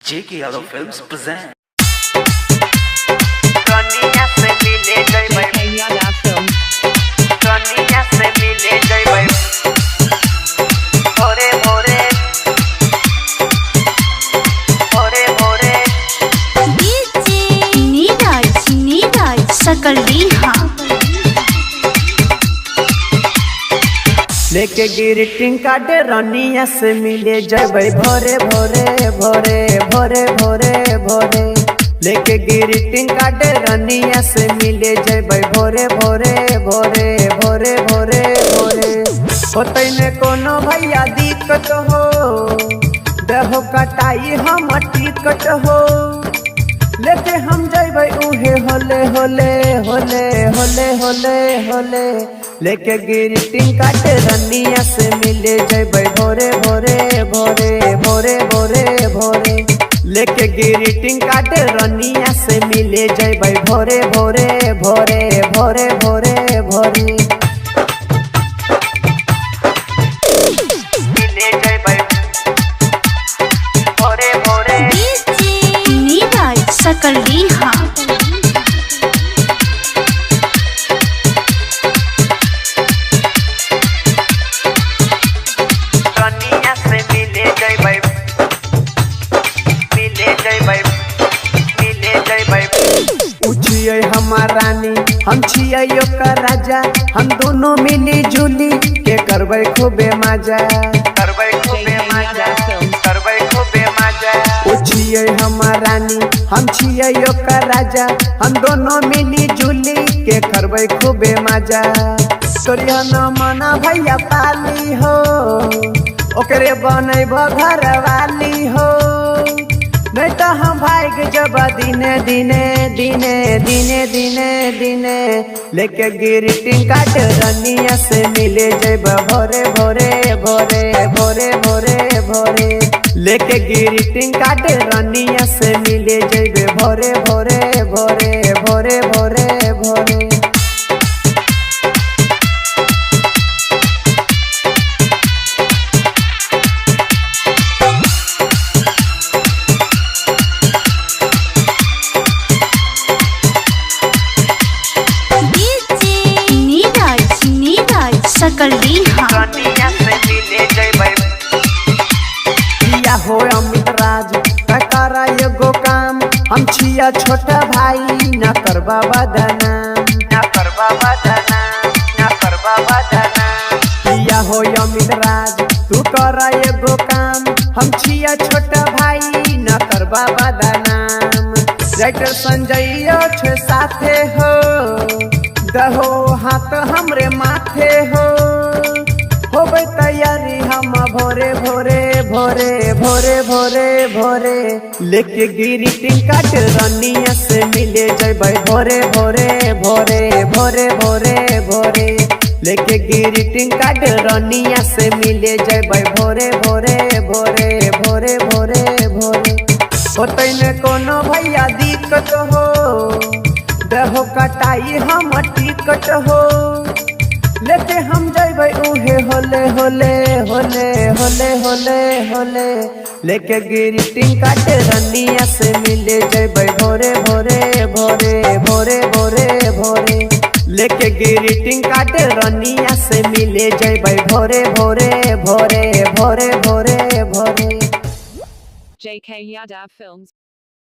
J.K. Yadav Films present. कनिया से मिले जइबै J.K. Yadav Films. कनिया से मिले जइबै भोरे भोरे भोरे भोरे नीरज सकल रिहा लेके ग्रीटिंग कार्ड रनिया से मिले जइबै भोरे भोरे भोरे भोरे भोरे भोरे लेके ग्रीटिंग कार्ड रनिया से मिले जइबै भोरे भोरे भोरे भोरे भोरे भोरे होतै ने कोनो भैया दिक्कत हो देहो कटाई हम टिकट हो लेके हम जइबै उहे होले होले होले होले होले होले लेके ग्रीटिंग कार्ड रनिया से मिले जइबै भोरे भोरे भोरे भोरे भोरे भोरे लेके ग्रीटिंग कार्ड रनिया से मिले जइबै भोरे भोरे भोरे भोरे भोरे भोरे मिले जइबै भोरे भोरे नीरज सकल रिहा रनिया से मिले जइबै मिले जइबै मिले जइबै उछियै हमार रानी हम छियै ओकर राजा हम दोनों मिली जुली के करबै खूबे मजा करबै खूबे मजा करबै खूबे मजा उछियै हमार रानी हम छियै ओकर राजा हम दोनों मिली जुली के करबै खूबे मजा तोरिया न मना भैया पाली हो ओकरे बनैब घर वाली हो नहीं तो हम भाग जब दिने दिने दिने दिने दिने दिने लेके ग्रीटिंग कार्ड रनिया से मिले जइब भोरे भोरे भोरे भोरे भोरे भोरे लेके ग्रीटिंग कार्ड रनिया से मिले जइब भोरे भोरे भोरे भोरे भोरे भोरे नीरज सकल रिहा रनिया से मिले जइबै किया हो अमित राज करा एगो काम हम छिया छोटा भाई ना करबा बदनाम ना करबा बदनाम ना करबा बदनाम किया हो अमित राज तू करा एगो काम हम छिया छोटा भाई ना करबा बदनाम राइटर संजय छे साथे हो दहो हाथ हमरे माथे हो होबै तैयारी हम भोरे भोरे भोरे भोरे भोरे भोरे लेके ग्रीटिंग कार्ड रनिया से मिले जइबै भोरे भोरे भोरे भोरे भोरे भोरे लेके ग्रीटिंग कार्ड रनिया से मिले जइबै भोरे भोरे भोरे भोरे भोरे भोरे होतै ने कोनो भैया दिक्कत हो देहो कटाई हम टिकट हो लेके हम जइबै उहे होले होले होले होले होले होले लेके ग्रीटिंग कार्ड रनिया से मिले जइबै भोरे भोरे भोरे भोरे भोरे भोरे लेके ग्रीटिंग कार्ड रनिया से मिले जइबै भोरे भोरे भोरे भोरे भोरे भोरे J.K. Yadav Films.